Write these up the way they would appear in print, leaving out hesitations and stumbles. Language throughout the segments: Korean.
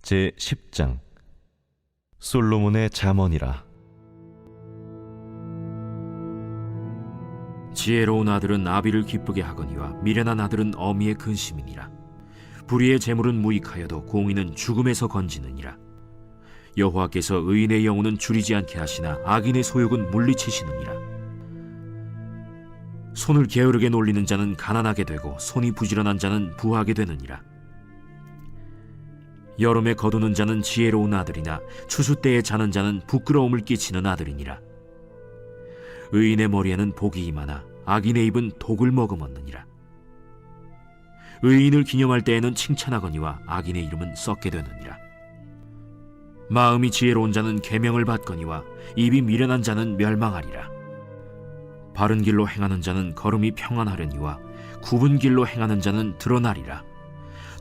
제10장 솔로몬의 잠언이라. 지혜로운 아들은 아비를 기쁘게 하거니와 미련한 아들은 어미의 근심이니라. 불의의 재물은 무익하여도 공의는 죽음에서 건지느니라. 여호와께서 의인의 영혼은 줄이지 않게 하시나 악인의 소욕은 물리치시느니라. 손을 게으르게 놀리는 자는 가난하게 되고 손이 부지런한 자는 부하게 되느니라. 여름에 거두는 자는 지혜로운 아들이나 추수 때에 자는 자는 부끄러움을 끼치는 아들이니라. 의인의 머리에는 복이 임하나 악인의 입은 독을 머금었느니라. 의인을 기념할 때에는 칭찬하거니와 악인의 이름은 썩게 되느니라. 마음이 지혜로운 자는 계명을 받거니와 입이 미련한 자는 멸망하리라. 바른 길로 행하는 자는 걸음이 평안하려니와 굽은 길로 행하는 자는 드러나리라.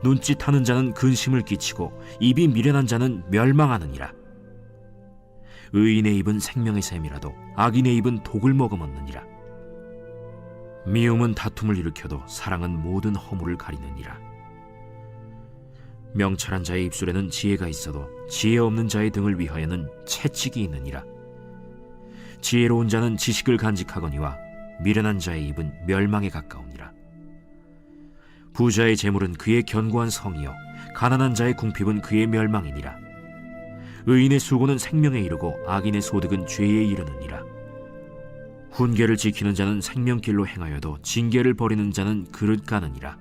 눈짓하는 자는 근심을 끼치고 입이 미련한 자는 멸망하느니라. 의인의 입은 생명의 샘이라도 악인의 입은 독을 머금었느니라. 미움은 다툼을 일으켜도 사랑은 모든 허물을 가리느니라. 명철한 자의 입술에는 지혜가 있어도 지혜 없는 자의 등을 위하여는 채찍이 있느니라. 지혜로운 자는 지식을 간직하거니와 미련한 자의 입은 멸망에 가까우니라. 부자의 재물은 그의 견고한 성이요 가난한 자의 궁핍은 그의 멸망이니라. 의인의 수고는 생명에 이르고 악인의 소득은 죄에 이르느니라. 훈계를 지키는 자는 생명길로 행하여도 징계를 버리는 자는 그릇 가느니라.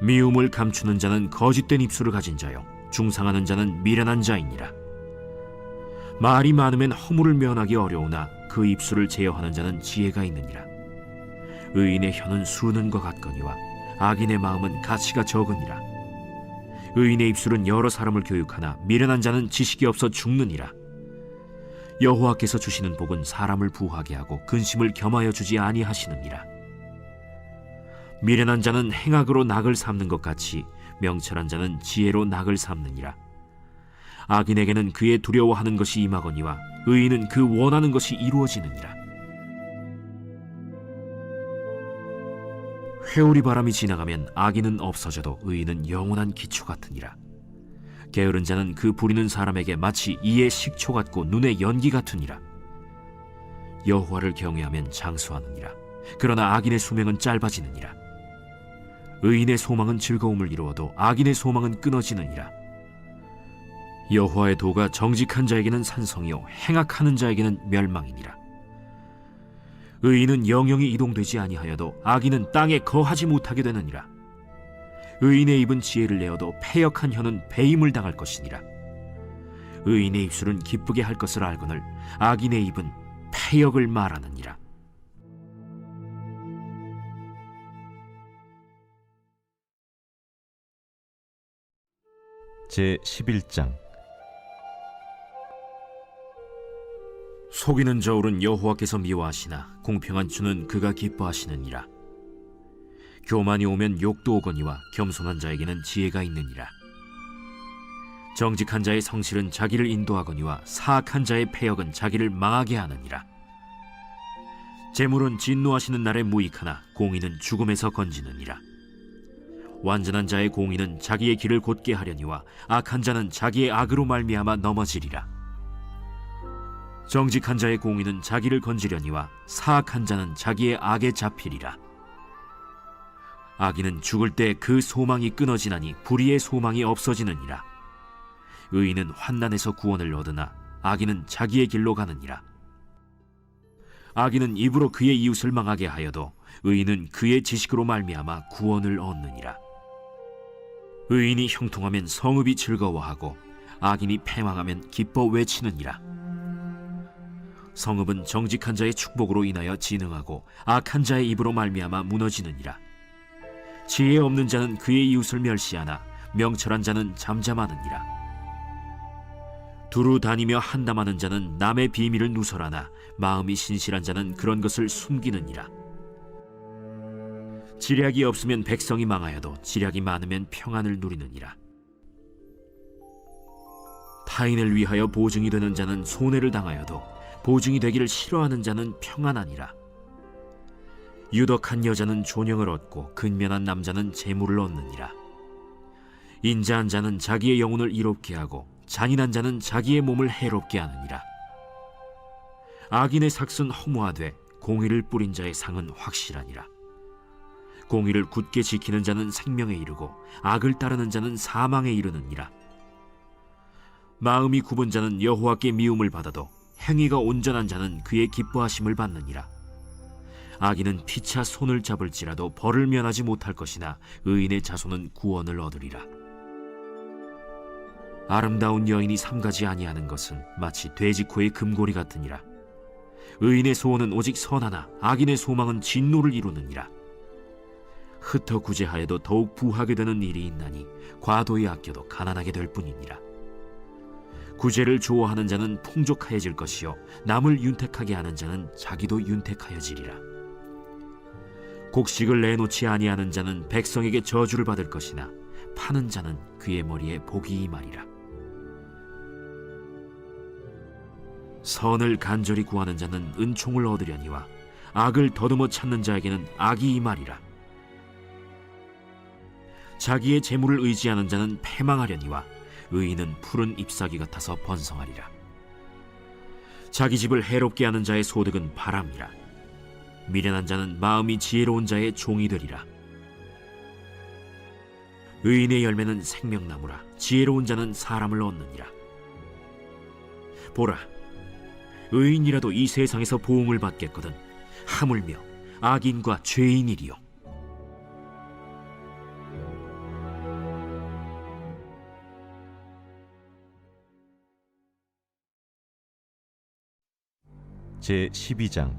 미움을 감추는 자는 거짓된 입술을 가진 자요 중상하는 자는 미련한 자이니라. 말이 많으면 허물을 면하기 어려우나 그 입술을 제어하는 자는 지혜가 있느니라. 의인의 혀는 수는과 같거니와 악인의 마음은 가치가 적으니라. 의인의 입술은 여러 사람을 교육하나 미련한 자는 지식이 없어 죽느니라. 여호와께서 주시는 복은 사람을 부하게 하고 근심을 겸하여 주지 아니하시느니라. 미련한 자는 행악으로 낙을 삼는 것 같이 명철한 자는 지혜로 낙을 삼느니라. 악인에게는 그의 두려워하는 것이 임하거니와 의인은 그 원하는 것이 이루어지느니라. 회오리 바람이 지나가면 악인은 없어져도 의인은 영원한 기초 같으니라. 게으른 자는 그 부리는 사람에게 마치 이의 식초 같고 눈의 연기 같으니라. 여호와를 경외하면 장수하느니라. 그러나 악인의 수명은 짧아지느니라. 의인의 소망은 즐거움을 이루어도 악인의 소망은 끊어지느니라. 여호와의 도가 정직한 자에게는 산성이요 행악하는 자에게는 멸망이니라. 의인은 영영이 이동되지 아니하여도 악인은 땅에 거하지 못하게 되느니라. 의인의 입은 지혜를 내어도 패역한 혀는 배임을 당할 것이니라. 의인의 입술은 기쁘게 할 것을 알거늘 악인의 입은 패역을 말하느니라. 제11장 속이는 저울은 여호와께서 미워하시나 공평한 주는 그가 기뻐하시느니라. 교만이 오면 욕도 오거니와 겸손한 자에게는 지혜가 있느니라. 정직한 자의 성실은 자기를 인도하거니와 사악한 자의 패역은 자기를 망하게 하느니라. 재물은 진노하시는 날에 무익하나 공의는 죽음에서 건지느니라. 완전한 자의 공의는 자기의 길을 곧게 하려니와 악한 자는 자기의 악으로 말미암아 넘어지리라. 정직한 자의 공의는 자기를 건지려니와 사악한 자는 자기의 악에 잡히리라. 악인은 죽을 때 그 소망이 끊어지나니 불의의 소망이 없어지느니라. 의인은 환난에서 구원을 얻으나 악인은 자기의 길로 가느니라. 악인은 입으로 그의 이웃을 망하게 하여도 의인은 그의 지식으로 말미암아 구원을 얻느니라. 의인이 형통하면 성읍이 즐거워하고 악인이 패망하면 기뻐 외치느니라. 성읍은 정직한 자의 축복으로 인하여 진흥하고 악한 자의 입으로 말미암아 무너지느니라. 지혜 없는 자는 그의 이웃을 멸시하나 명철한 자는 잠잠하느니라. 두루 다니며 한담하는 자는 남의 비밀을 누설하나 마음이 신실한 자는 그런 것을 숨기느니라. 지략이 없으면 백성이 망하여도 지략이 많으면 평안을 누리느니라. 타인을 위하여 보증이 되는 자는 손해를 당하여도 보증이 되기를 싫어하는 자는 평안하니라. 유덕한 여자는 존영을 얻고 근면한 남자는 재물을 얻느니라. 인자한 자는 자기의 영혼을 이롭게 하고 잔인한 자는 자기의 몸을 해롭게 하느니라. 악인의 삭은 허무하되 공의를 뿌린 자의 상은 확실하니라. 공의를 굳게 지키는 자는 생명에 이르고 악을 따르는 자는 사망에 이르느니라. 마음이 굽은 자는 여호와께 미움을 받아도 행위가 온전한 자는 그의 기뻐하심을 받느니라. 악인은 피차 손을 잡을지라도 벌을 면하지 못할 것이나 의인의 자손은 구원을 얻으리라. 아름다운 여인이 삼가지 아니하는 것은 마치 돼지코의 금고리 같으니라. 의인의 소원은 오직 선하나 악인의 소망은 진노를 이루느니라. 흩어 구제하여도 더욱 부하게 되는 일이 있나니 과도히 아껴도 가난하게 될 뿐이니라. 구제를 좋아하는 자는 풍족하여질 것이요 남을 윤택하게 하는 자는 자기도 윤택하여지리라. 곡식을 내놓지 아니하는 자는 백성에게 저주를 받을 것이나 파는 자는 그의 머리에 복이 임하리라. 선을 간절히 구하는 자는 은총을 얻으려니와 악을 더듬어 찾는 자에게는 악이 임하리라. 자기의 재물을 의지하는 자는 패망하려니와 의인은 푸른 잎사귀 같아서 번성하리라. 자기 집을 해롭게 하는 자의 소득은 바람이라. 미련한 자는 마음이 지혜로운 자의 종이 되리라. 의인의 열매는 생명나무라. 지혜로운 자는 사람을 얻느니라. 보라, 의인이라도 이 세상에서 보응을 받겠거든 하물며 악인과 죄인이리요. 제12장.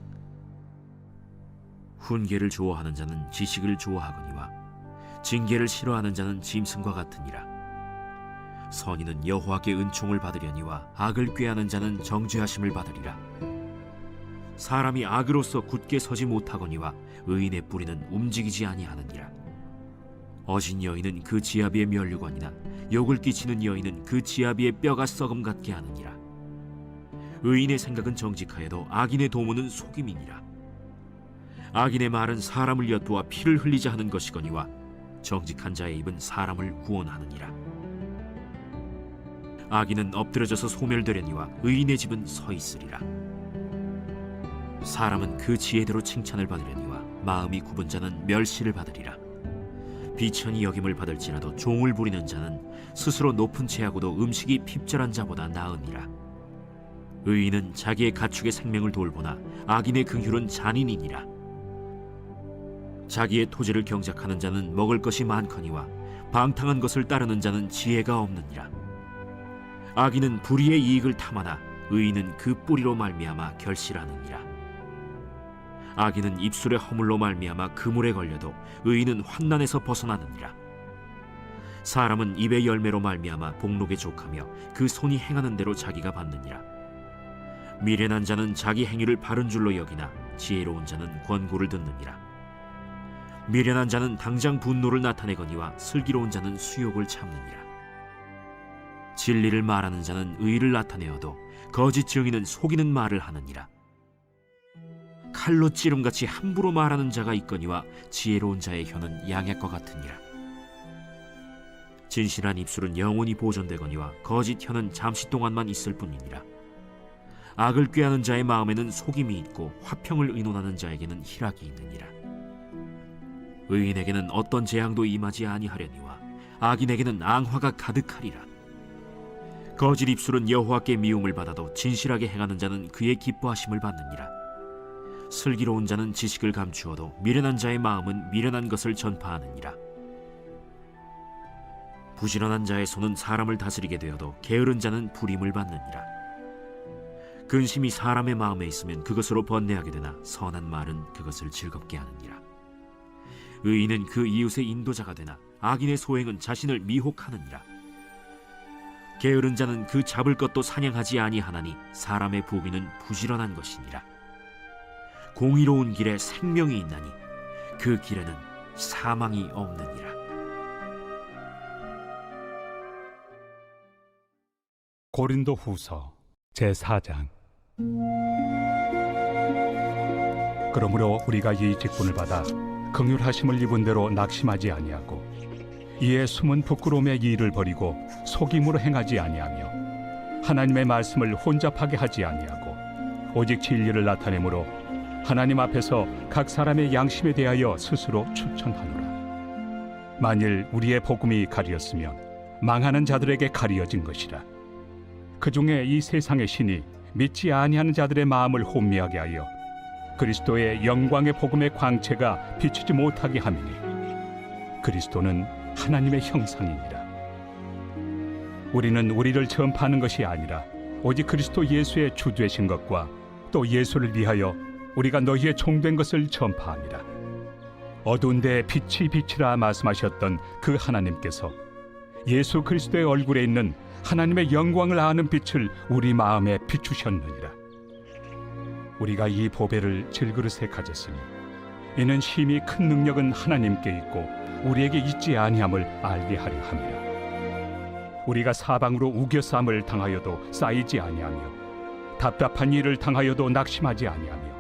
훈계를 좋아하는 자는 지식을 좋아하거니와 징계를 싫어하는 자는 짐승과 같으니라. 선인은 여호와께 은총을 받으려니와 악을 꾀하는 자는 정죄하심을 받으리라. 사람이 악으로서 굳게 서지 못하거니와 의인의 뿌리는 움직이지 아니하느니라. 어진 여인은 그 지아비의 면류관이나 욕을 끼치는 여인은 그 지아비의 뼈가 썩음 같게 하느니라. 의인의 생각은 정직하여도 악인의 도모는 속임이니라. 악인의 말은 사람을 엿보아 피를 흘리자 하는 것이거니와 정직한 자의 입은 사람을 구원하느니라. 악인은 엎드려져서 소멸되려니와 의인의 집은 서 있으리라. 사람은 그 지혜대로 칭찬을 받으려니와 마음이 굽은 자는 멸시를 받으리라. 비천히 여김을 받을지라도 종을 부리는 자는 스스로 높은 채하고도 음식이 핍절한 자보다 나으니라. 의인은 자기의 가축의 생명을 돌보나 악인의 긍휼은 잔인이니라. 자기의 토지를 경작하는 자는 먹을 것이 많거니와 방탕한 것을 따르는 자는 지혜가 없느니라. 악인은 불의의 이익을 탐하나 의인은 그 뿌리로 말미암아 결실하느니라. 악인은 입술의 허물로 말미암아 그물에 걸려도 의인은 환난에서 벗어나느니라. 사람은 입의 열매로 말미암아 복록에 족하며 그 손이 행하는 대로 자기가 받느니라. 미련한 자는 자기 행위를 바른 줄로 여기나 지혜로운 자는 권고를 듣느니라. 미련한 자는 당장 분노를 나타내거니와 슬기로운 자는 수욕을 참느니라. 진리를 말하는 자는 의를 나타내어도 거짓 증인은 속이는 말을 하느니라. 칼로 찌름같이 함부로 말하는 자가 있거니와 지혜로운 자의 혀는 양약과 같으니라. 진실한 입술은 영원히 보존되거니와 거짓 혀는 잠시 동안만 있을 뿐이니라. 악을 꾀하는 자의 마음에는 속임이 있고 화평을 의논하는 자에게는 희락이 있느니라. 의인에게는 어떤 재앙도 임하지 아니하려니와 악인에게는 앙화가 가득하리라. 거짓 입술은 여호와께 미움을 받아도 진실하게 행하는 자는 그의 기뻐하심을 받느니라. 슬기로운 자는 지식을 감추어도 미련한 자의 마음은 미련한 것을 전파하느니라. 부지런한 자의 손은 사람을 다스리게 되어도 게으른 자는 불임을 받느니라. 근심이 사람의 마음에 있으면 그것으로 번뇌하게 되나 선한 말은 그것을 즐겁게 하느니라. 의인은 그 이웃의 인도자가 되나 악인의 소행은 자신을 미혹하느니라. 게으른 자는 그 잡을 것도 사냥하지 아니하나니 사람의 부귀는 부지런한 것이니라. 공의로운 길에 생명이 있나니 그 길에는 사망이 없느니라. 고린도 후서 제4장. 그러므로 우리가 이 직분을 받아 긍휼하심을 입은 대로 낙심하지 아니하고 이에 숨은 부끄러움의 일을 버리고 속임으로 행하지 아니하며 하나님의 말씀을 혼잡하게 하지 아니하고 오직 진리를 나타내므로 하나님 앞에서 각 사람의 양심에 대하여 스스로 추천하노라. 만일 우리의 복음이 가리었으면 망하는 자들에게 가리어진 것이라. 그 중에 이 세상의 신이 믿지 아니하는 자들의 마음을 혼미하게 하여 그리스도의 영광의 복음의 광채가 비추지 못하게 함이니 그리스도는 하나님의 형상이니라. 우리는 우리를 전파하는 것이 아니라 오직 그리스도 예수의 주 되신 것과 또 예수를 위하여 우리가 너희의 종된 것을 전파함이라. 어두운 데 빛이 빛이라 말씀하셨던 그 하나님께서 예수 그리스도의 얼굴에 있는 하나님의 영광을 아는 빛을 우리 마음에 비추셨느니라. 우리가 이 보배를 질그릇에 가졌으니 이는 심히 큰 능력은 하나님께 있고 우리에게 있지 아니함을 알게 하려 함이라. 우리가 사방으로 우겨쌈을 당하여도 쌓이지 아니하며 답답한 일을 당하여도 낙심하지 아니하며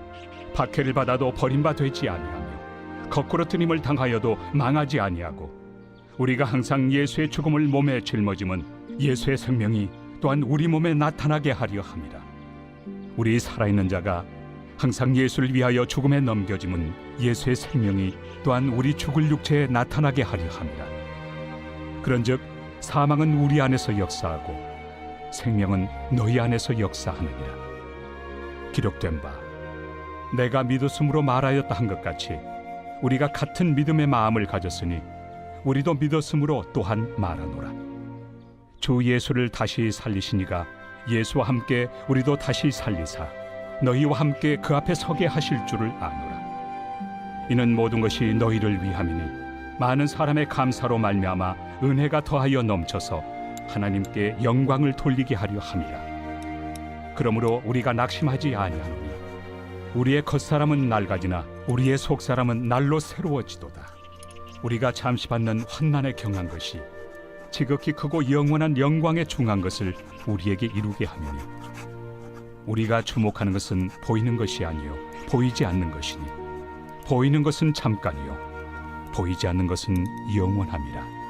박해를 받아도 버림바 되지 아니하며 거꾸로 뜨림을 당하여도 망하지 아니하고 우리가 항상 예수의 죽음을 몸에 짊어짐은 예수의 생명이 또한 우리 몸에 나타나게 하려 함이라. 우리 살아있는 자가 항상 예수를 위하여 죽음에 넘겨짐은 예수의 생명이 또한 우리 죽을 육체에 나타나게 하려 함이라. 그런즉 사망은 우리 안에서 역사하고 생명은 너희 안에서 역사하느니라. 기록된 바 내가 믿었으므로 말하였다 한 것 같이 우리가 같은 믿음의 마음을 가졌으니 우리도 믿었으므로 또한 말하노라. 주 예수를 다시 살리시니가 예수와 함께 우리도 다시 살리사 너희와 함께 그 앞에 서게 하실 줄을 아노라. 이는 모든 것이 너희를 위함이니 많은 사람의 감사로 말미암아 은혜가 더하여 넘쳐서 하나님께 영광을 돌리게 하려 함이라. 그러므로 우리가 낙심하지 아니하노니 우리의 겉사람은 낡아지나 우리의 속사람은 날로 새로워지도다. 우리가 잠시 받는 환난에 경한 것이 지극히 크고 영원한 영광에 중한 것을 우리에게 이루게 하느니 우리가 주목하는 것은 보이는 것이 아니요 보이지 않는 것이니 보이는 것은 잠깐이요 보이지 않는 것은 영원함이라.